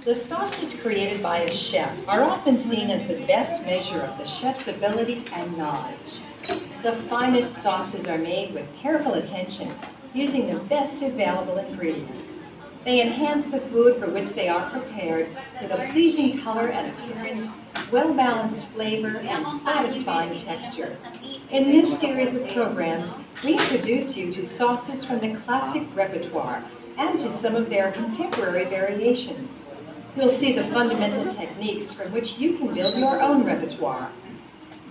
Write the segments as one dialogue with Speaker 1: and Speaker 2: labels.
Speaker 1: The sauces created by a chef are often seen as the best measure of the chef's ability and knowledge. The finest sauces are made with careful attention, using the best available ingredients. They enhance the food for which they are prepared with a pleasing color and appearance, well-balanced flavor, and satisfying texture. In this series of programs, we introduce you to sauces from the classic repertoire and to some of their contemporary variations. You'll see the fundamental techniques from which you can build your own repertoire.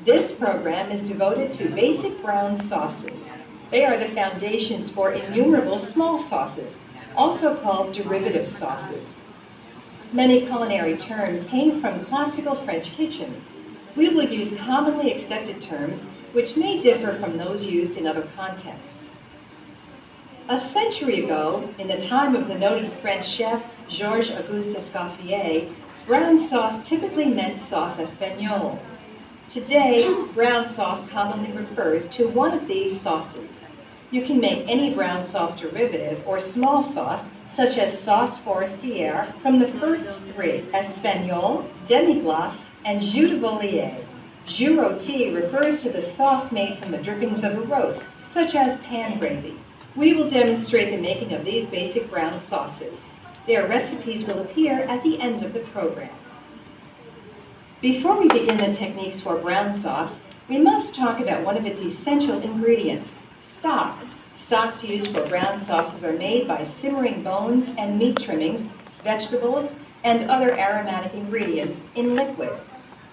Speaker 1: This program is devoted to basic brown sauces. They are the foundations for innumerable small sauces, also called derivative sauces. Many culinary terms came from classical French kitchens. We will use commonly accepted terms which may differ from those used in other contexts. A century ago, in the time of the noted French chef Georges Auguste Escoffier, brown sauce typically meant sauce espagnole. Today, brown sauce commonly refers to one of these sauces. You can make any brown sauce derivative or small sauce, such as sauce forestière, from the first three, espagnole, demi-glace, and jus de volaille. Jus rôti refers to the sauce made from the drippings of a roast, such as pan gravy. We will demonstrate the making of these basic brown sauces. Their recipes will appear at the end of the program. Before we begin the techniques for brown sauce, we must talk about one of its essential ingredients, stock. Stocks used for brown sauces are made by simmering bones and meat trimmings, vegetables, and other aromatic ingredients in liquid.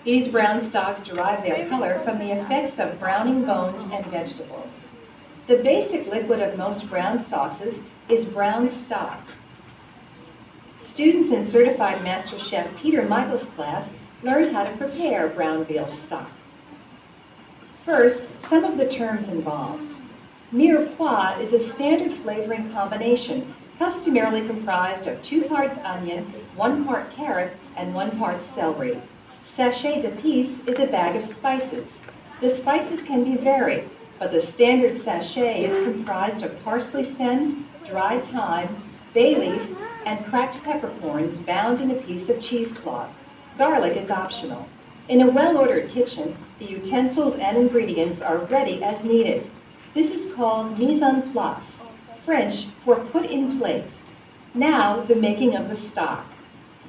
Speaker 1: These brown stocks derive their color from the effects of browning bones and vegetables. The basic liquid of most brown sauces is brown stock. Students in Certified Master Chef Peter Michael's class learn how to prepare brown veal stock. First, some of the terms involved. Mirepoix is a standard flavoring combination, customarily comprised of 2 parts onion, 1 part carrot, and 1 part celery. Sachet d'épices is a bag of spices. The spices can be varied, but the standard sachet is comprised of parsley stems, dried thyme, bay leaf, and cracked peppercorns bound in a piece of cheesecloth. Garlic is optional. In a well-ordered kitchen, the utensils and ingredients are ready as needed. This is called mise en place, French for put in place. Now, the making of the stock.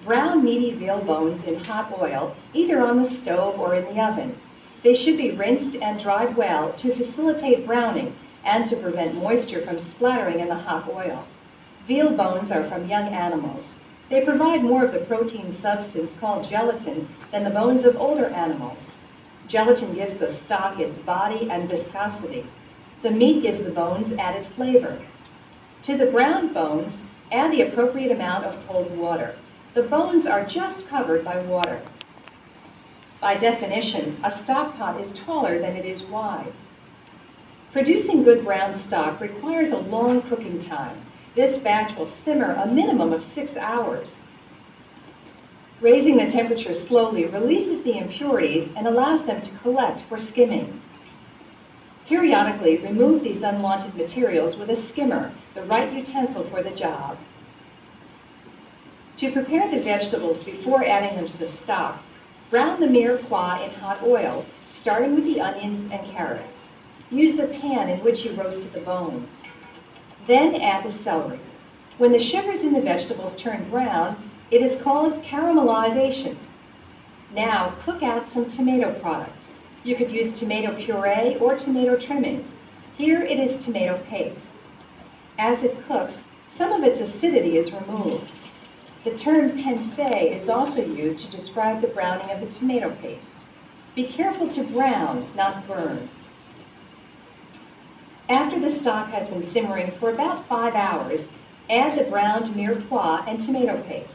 Speaker 1: Brown meaty veal bones in hot oil, either on the stove or in the oven. They should be rinsed and dried well to facilitate browning and to prevent moisture from splattering in the hot oil. Veal bones are from young animals. They provide more of the protein substance called gelatin than the bones of older animals. Gelatin gives the stock its body and viscosity. The meat gives the bones added flavor. To the browned bones, add the appropriate amount of cold water. The bones are just covered by water. By definition, a stock pot is taller than it is wide. Producing good brown stock requires a long cooking time. This batch will simmer a minimum of 6 hours. Raising the temperature slowly releases the impurities and allows them to collect for skimming. Periodically, remove these unwanted materials with a skimmer, the right utensil for the job. To prepare the vegetables before adding them to the stock, brown the mirepoix in hot oil, starting with the onions and carrots. Use the pan in which you roasted the bones. Then add the celery. When the sugars in the vegetables turn brown, it is called caramelization. Now cook out some tomato product. You could use tomato puree or tomato trimmings. Here it is tomato paste. As it cooks, some of its acidity is removed. The term pincé is also used to describe the browning of the tomato paste. Be careful to brown, not burn. After the stock has been simmering for about 5 hours, add the browned mirepoix and tomato paste.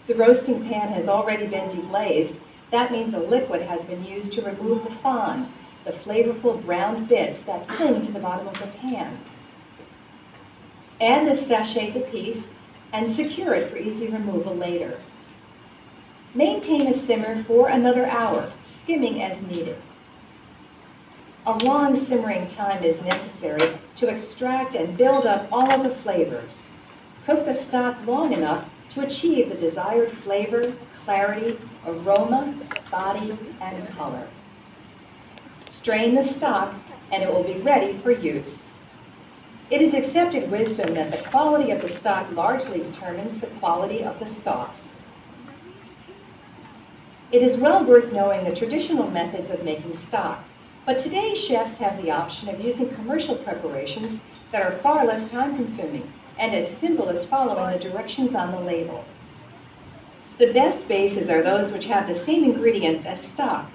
Speaker 1: The roasting pan has already been deglazed. That means a liquid has been used to remove the fond, the flavorful browned bits that cling to the bottom of the pan. Add the sachet d'épices and secure it for easy removal later. Maintain a simmer for another hour, skimming as needed. A long simmering time is necessary to extract and build up all of the flavors. Cook the stock long enough to achieve the desired flavor, clarity, aroma, body, and color. Strain the stock and it will be ready for use. It is accepted wisdom that the quality of the stock largely determines the quality of the sauce. It is well worth knowing the traditional methods of making stock, but today chefs have the option of using commercial preparations that are far less time-consuming and as simple as following the directions on the label. The best bases are those which have the same ingredients as stock.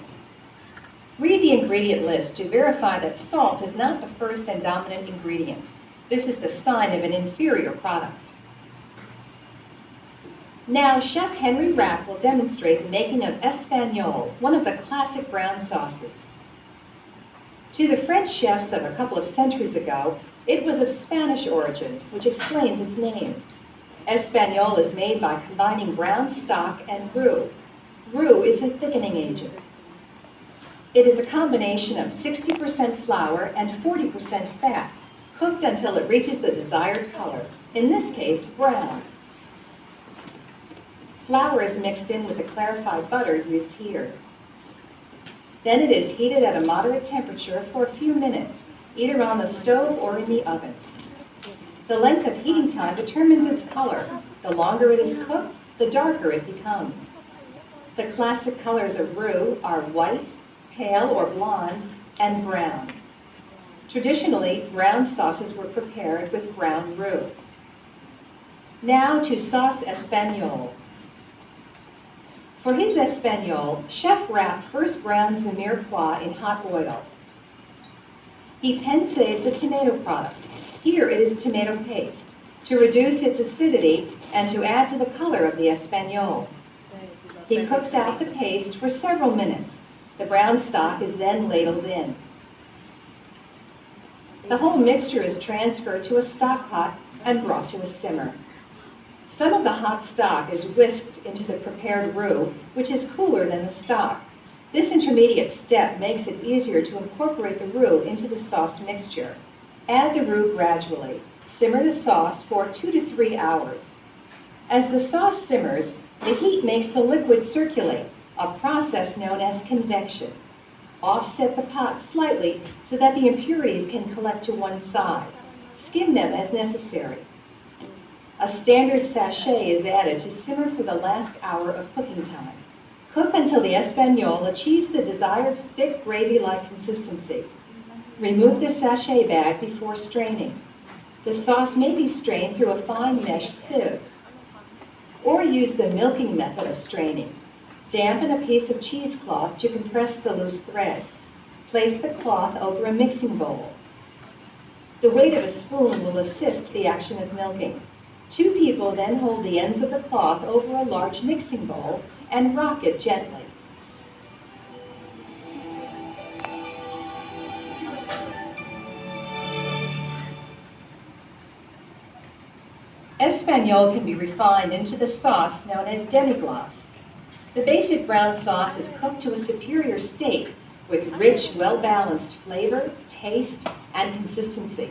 Speaker 1: Read the ingredient list to verify that salt is not the first and dominant ingredient. This is the sign of an inferior product. Now, Chef Henry Rapp will demonstrate the making of Espagnole, one of the classic brown sauces. To the French chefs of a couple of centuries ago, it was of Spanish origin, which explains its name. Espagnole is made by combining brown stock and roux. Roux is a thickening agent. It is a combination of 60% flour and 40% fat, cooked until it reaches the desired color, in this case, brown. Flour is mixed in with the clarified butter used here. Then it is heated at a moderate temperature for a few minutes, either on the stove or in the oven. The length of heating time determines its color. The longer it is cooked, the darker it becomes. The classic colors of roux are white, pale or blonde, and brown. Traditionally, brown sauces were prepared with brown roux. Now to sauce Espagnole. For his Espagnole, Chef Rapp first browns the mirepoix in hot oil. He pinces the tomato product. Here it is tomato paste, to reduce its acidity and to add to the color of the Espagnole. He cooks out the paste for several minutes. The brown stock is then ladled in. The whole mixture is transferred to a stock pot and brought to a simmer. Some of the hot stock is whisked into the prepared roux, which is cooler than the stock. This intermediate step makes it easier to incorporate the roux into the sauce mixture. Add the roux gradually. Simmer the sauce for 2 to 3 hours. As the sauce simmers, the heat makes the liquid circulate, a process known as convection. Offset the pot slightly so that the impurities can collect to one side. Skim them as necessary. A standard sachet is added to simmer for the last hour of cooking time. Cook until the Espagnole achieves the desired thick gravy-like consistency. Remove the sachet bag before straining. The sauce may be strained through a fine mesh sieve, or use the milking method of straining. Dampen a piece of cheesecloth to compress the loose threads. Place the cloth over a mixing bowl. The weight of a spoon will assist the action of milking. 2 people then hold the ends of the cloth over a large mixing bowl and rock it gently. Espagnole can be refined into the sauce known as demi-glace. The basic brown sauce is cooked to a superior state with rich, well-balanced flavor, taste, and consistency.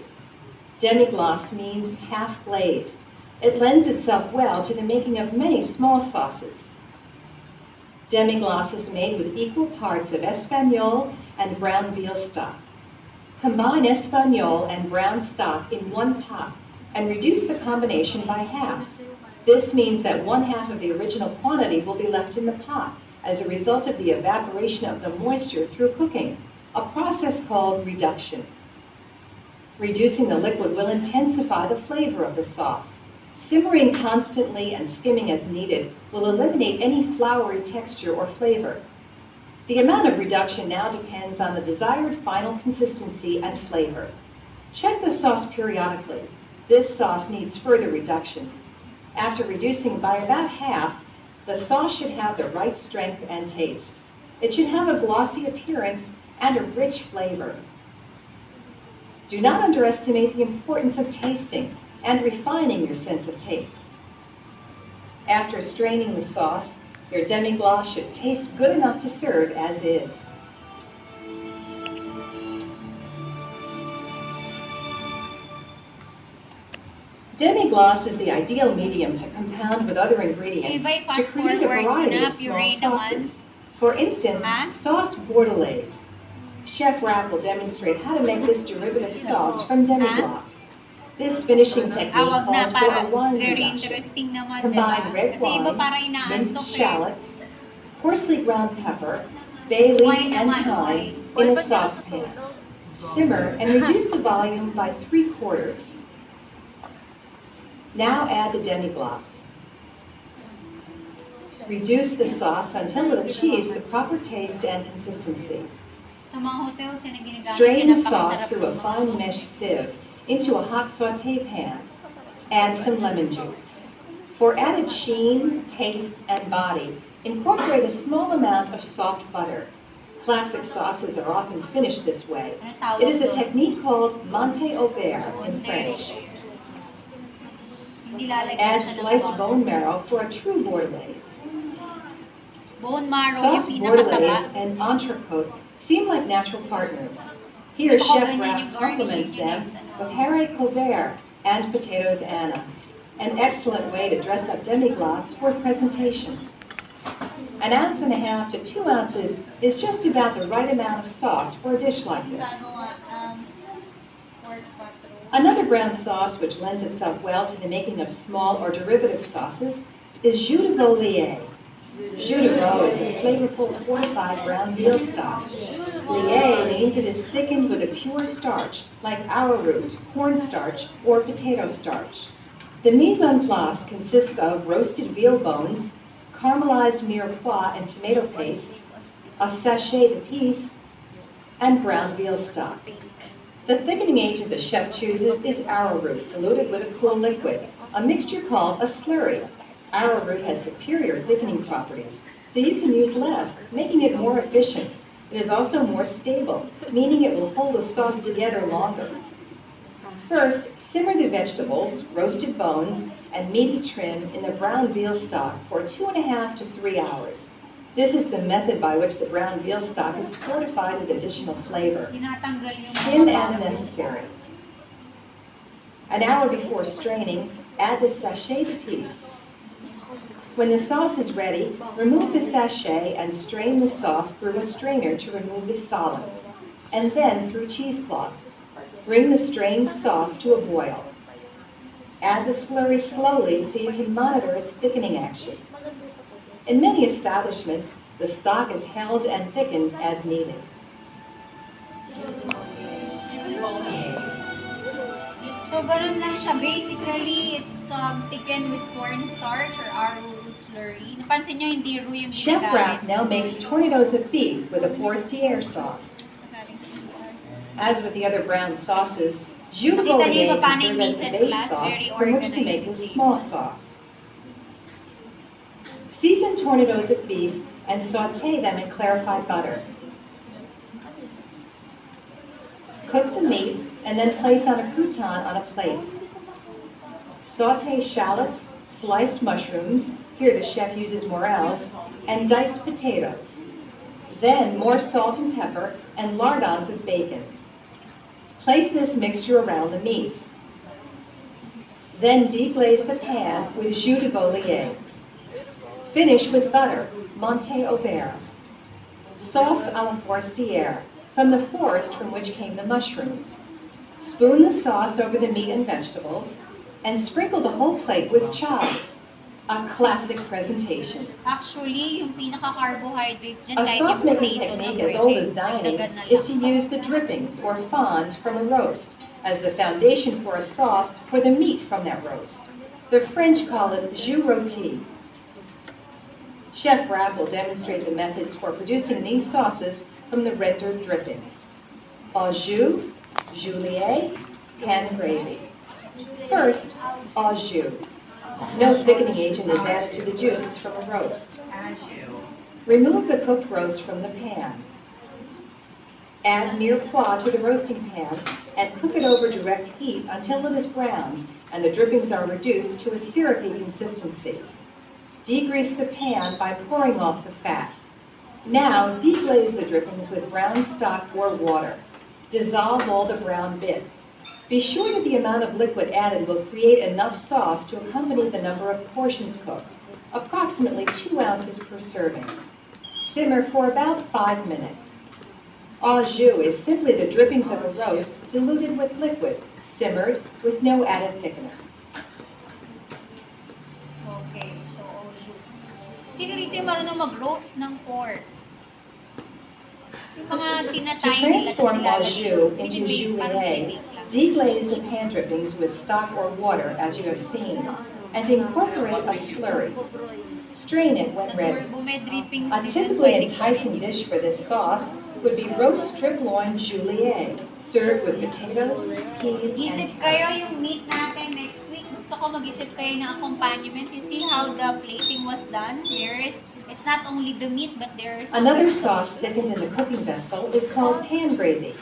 Speaker 1: Demi-glace means half-glazed. It lends itself well to the making of many small sauces. Demi-glace is made with equal parts of Espagnole and brown veal stock. Combine Espagnole and brown stock in one pot and reduce the combination by half. This means that 1/2 of the original quantity will be left in the pot as a result of the evaporation of the moisture through cooking, a process called reduction. Reducing the liquid will intensify the flavor of the sauce. Simmering constantly and skimming as needed will eliminate any floury texture or flavor. The amount of reduction now depends on the desired final consistency and flavor. Check the sauce periodically. This sauce needs further reduction. After reducing by about half, the sauce should have the right strength and taste. It should have a glossy appearance and a rich flavor. Do not underestimate the importance of tasting and refining your sense of taste. After straining the sauce, your demi-glace should taste good enough to serve as is. Demi-glace is the ideal medium to compound with other ingredients to create a variety of small sauces. For instance, sauce bordelaise. Chef Rapp will demonstrate how to make this derivative sauce from demi-glace. This finishing technique calls for a wine reduction. Combine red wine, minced shallots, coarsely ground pepper, bay leaf, and thyme in a saucepan. Simmer and reduce the volume by 3/4. Now add the demi-glace. Reduce the sauce until it achieves the proper taste and consistency. Strain the sauce through a fine mesh sieve into a hot sauté pan. Add some lemon juice. For added sheen, taste, and body, incorporate a small amount of soft butter. Classic sauces are often finished this way. It is a technique called monter au beurre in French. Add sliced bone marrow for a true bordelaise. Sauce bordelaise and entrecote seem like natural partners. Here, Chef Rapp complements them with haricots verts and potatoes Anna, an excellent way to dress up demi-glace for presentation. 1.5 ounces to 2 ounces is just about the right amount of sauce for a dish like this. Another brown sauce which lends itself well to the making of small or derivative sauces is jus de veau lié. Jus de veau is a flavorful fortified brown veal stock. Lié means it is thickened with a pure starch like arrowroot, cornstarch, or potato starch. The mise en place consists of roasted veal bones, caramelized mirepoix and tomato paste, a sachet d'épices, and brown veal stock. The thickening agent the chef chooses is arrowroot, diluted with a cool liquid, a mixture called a slurry. Arrowroot has superior thickening properties, so you can use less, making it more efficient. It is also more stable, meaning it will hold the sauce together longer. First, simmer the vegetables, roasted bones, and meaty trim in the brown veal stock for 2.5 to 3 hours. This is the method by which the brown veal stock is fortified with additional flavor. Skim as necessary. An hour before straining, add the sachet d'épices. When the sauce is ready, remove the sachet and strain the sauce through a strainer to remove the solids, and then through cheesecloth. Bring the strained sauce to a boil. Add the slurry slowly so you can monitor its thickening action. In many establishments, the stock is held and thickened as needed.
Speaker 2: So, ganun lang siya. Basically, it's thickened with cornstarch or arrowroot slurry. Napansin nyo, hindi roux yung
Speaker 1: Chef Rapp now makes tornadoes of beef with a forestière sauce. As with the other brown sauces, jus de veau lié can serve as the base sauce from which to make the small sauce. Season tornadoes of beef and sauté them in clarified butter. Cook the meat and then place on a crouton on a plate. Sauté shallots, sliced mushrooms, here the chef uses morels, and diced potatoes. Then more salt and pepper and lardons of bacon. Place this mixture around the meat. Then deglaze the pan with jus de veau lié. Finish with butter, monter au beurre. Sauce à la forestière, from the forest from which came the mushrooms. Spoon the sauce over the meat and vegetables, and sprinkle the whole plate with chives. A classic presentation.
Speaker 2: Actually, yung pinaka-carbohydrates dyan,
Speaker 1: a sauce-making technique as old as dining is to use the drippings or fond from a roast as the foundation for a sauce for the meat from that roast. The French call it jus rôti. Chef Rapp will demonstrate the methods for producing these sauces from the rendered drippings. Au jus, jus lié, pan gravy. First, au jus. No thickening agent is added to the juices from a roast. Remove the cooked roast from the pan. Add mirepoix to the roasting pan and cook it over direct heat until it is browned and the drippings are reduced to a syrupy consistency. Degrease the pan by pouring off the fat. Now deglaze the drippings with brown stock or water. Dissolve all the brown bits. Be sure that the amount of liquid added will create enough sauce to accompany the number of portions cooked, approximately 2 ounces per serving. Simmer for about 5 minutes. Au jus is simply the drippings of a roast diluted with liquid, simmered with no added thickener.
Speaker 2: Okay, so au jus. Sino rito yung marunong mag-roast ng pork? Yung mga
Speaker 1: To
Speaker 2: tinatay nila
Speaker 1: transform au
Speaker 2: tapos
Speaker 1: jus
Speaker 2: ilalagay.
Speaker 1: into
Speaker 2: Binibake, parang
Speaker 1: julienne,
Speaker 2: binibake lang.
Speaker 1: deglaze the pan drippings with stock or water as you have seen, and incorporate a slurry. Strain it when
Speaker 2: Sa
Speaker 1: ready.
Speaker 2: turbo, may drippings
Speaker 1: A
Speaker 2: din dun,
Speaker 1: typically
Speaker 2: pwedeng
Speaker 1: enticing
Speaker 2: pwede.
Speaker 1: dish for this sauce would be roast strip loin julienne, served with potatoes, peas,
Speaker 2: Isip
Speaker 1: and
Speaker 2: kayo
Speaker 1: carrots.
Speaker 2: yung meat natin next week. Gusto ko mag-isip kayo ng accompaniment. You see how the plating was done? It's not only the meat, but there's
Speaker 1: Another sauce thickened in the cooking vessel is called pan gravy.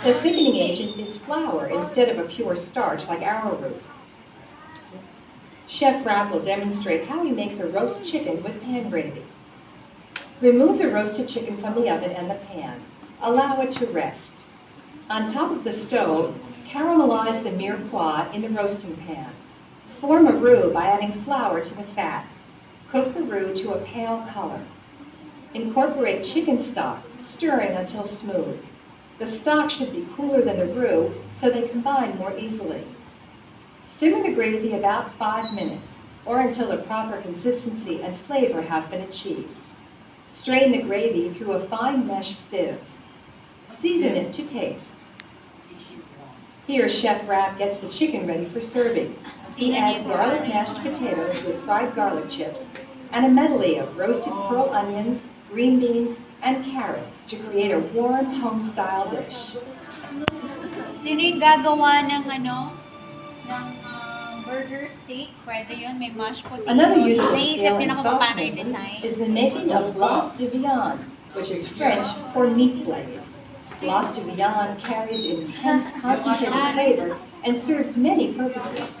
Speaker 1: The thickening agent is flour instead of a pure starch like arrowroot. Chef Rapp will demonstrate how he makes a roast chicken with pan gravy. Remove the roasted chicken from the oven and the pan. Allow it to rest. On top of the stove, caramelize the mirepoix in the roasting pan. Form a roux by adding flour to the fat. Cook the roux to a pale color. Incorporate chicken stock, stirring until smooth. The stock should be cooler than the roux so they combine more easily. Simmer the gravy about 5 minutes, or until the proper consistency and flavor have been achieved. Strain the gravy through a fine mesh sieve. Season it to taste. Here, Chef Rapp gets the chicken ready for serving. He adds garlic mashed potatoes with fried garlic chips and a medley of roasted pearl onions, green beans, and carrots to create a warm home-style dish.
Speaker 2: Sino yung gagawa ng burger steak? Pwede yun, may mashed potato.
Speaker 1: Another use of
Speaker 2: Naisip
Speaker 1: scale
Speaker 2: niyo
Speaker 1: in
Speaker 2: na kung
Speaker 1: sauce
Speaker 2: paano
Speaker 1: making
Speaker 2: i-design.
Speaker 1: is the making of glace de viande, which is French for meat glaze. Glace de viande carries intense concentrated flavor and serves many purposes.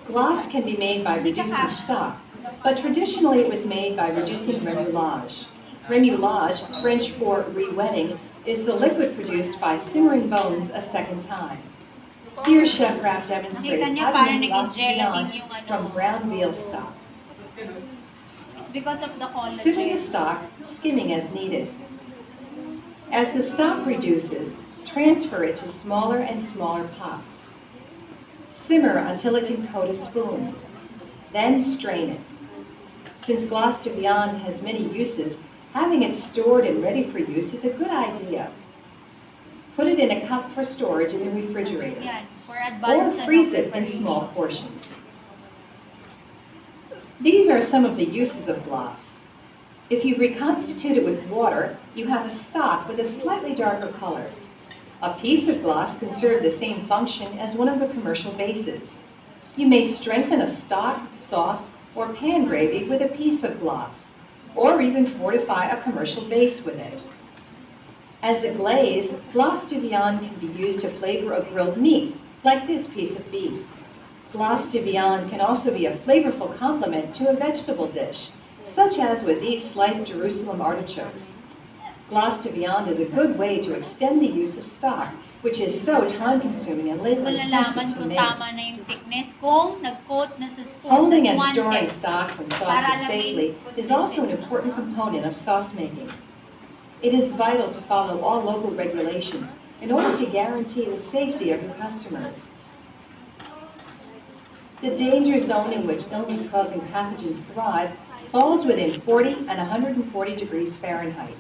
Speaker 1: Glace can be made by reducing stock, but traditionally it was made by reducing remoulage. Remoulage, French for re-wetting, is the liquid produced by simmering bones a second time. Here, Chef Rapp demonstrates
Speaker 2: Nakita niya
Speaker 1: how to
Speaker 2: paano
Speaker 1: make glace de
Speaker 2: naging gelatin
Speaker 1: viande
Speaker 2: yung
Speaker 1: from ground veal stock.
Speaker 2: It's because of the
Speaker 1: Simmer the
Speaker 2: collagen.
Speaker 1: stock, skimming as needed. As the stock reduces, transfer it to smaller and smaller pots. Simmer until it can coat a spoon. Then strain it. Since glace de viande has many uses, having it stored and ready for use is a good idea. Put it in a cup for storage in the refrigerator,
Speaker 2: Yan, for
Speaker 1: or
Speaker 2: advanced
Speaker 1: freeze it in
Speaker 2: preparation.
Speaker 1: small portions. These are some of the uses of glace. If you reconstitute it with water, you have a stock with a slightly darker color. A piece of glace can serve the same function as one of the commercial bases. You may strengthen a stock, sauce, or pan gravy with a piece of glace, or even fortify a commercial base with it. As a glaze, glace de viande can be used to flavor a grilled meat, like this piece of beef. Glace de viande can also be a flavorful complement to a vegetable dish, such as with these sliced Jerusalem artichokes. Glace de viande is a good way to extend the use of stock, which is so time-consuming and labor-intensive
Speaker 2: Malalaman
Speaker 1: to
Speaker 2: kung
Speaker 1: make.
Speaker 2: tama na yung thickness kung nag-coat na sa spoon.
Speaker 1: Holding
Speaker 2: That's
Speaker 1: and
Speaker 2: one
Speaker 1: storing
Speaker 2: test.
Speaker 1: stocks and
Speaker 2: Para
Speaker 1: sauces
Speaker 2: alamin
Speaker 1: safely is also an
Speaker 2: consistency.
Speaker 1: important component of sauce making. It is vital to follow all local regulations in order to guarantee the safety of your customers. The danger zone in which illness-causing pathogens thrive falls within 40 and 140 degrees Fahrenheit.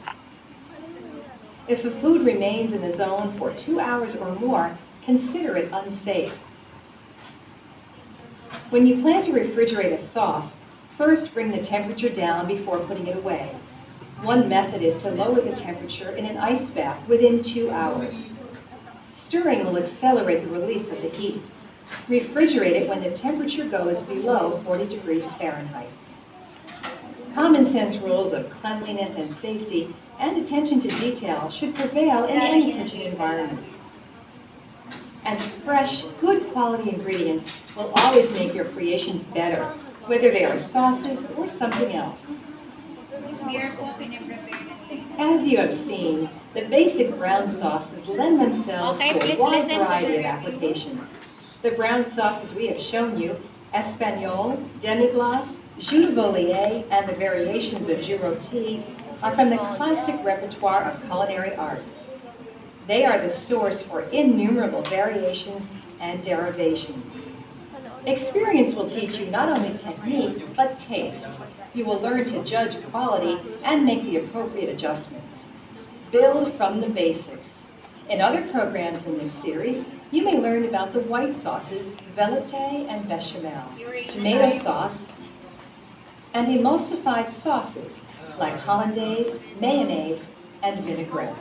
Speaker 1: If a food remains in the zone for 2 hours or more, consider it unsafe. When you plan to refrigerate a sauce, first bring the temperature down before putting it away. One method is to lower the temperature in an ice bath within 2 hours. Stirring will accelerate the release of the heat. Refrigerate it when the temperature goes below 40 degrees Fahrenheit. Common sense rules of cleanliness and safety and attention to detail should prevail in any kitchen environment. And fresh, good quality ingredients will always make your creations better, whether they are sauces or something else.
Speaker 2: Beer po, pinaprepare natin.
Speaker 1: As you have seen, The basic brown sauces lend themselves
Speaker 2: Okay,
Speaker 1: to a
Speaker 2: please
Speaker 1: wide
Speaker 2: listen to the
Speaker 1: variety of
Speaker 2: review.
Speaker 1: applications. The brown sauces we have shown you, Espagnole, demi-glace, jus de voliere, and the variations of jus rôti, are from the classic repertoire of culinary arts. They are the source for innumerable variations and derivations. Experience will teach you not only technique, but taste. You will learn to judge quality and make the appropriate adjustments. Build from the basics. In other programs in this series, you may learn about the white sauces, velouté and bechamel, tomato sauce, and emulsified sauces like hollandaise, mayonnaise, and vinaigrette.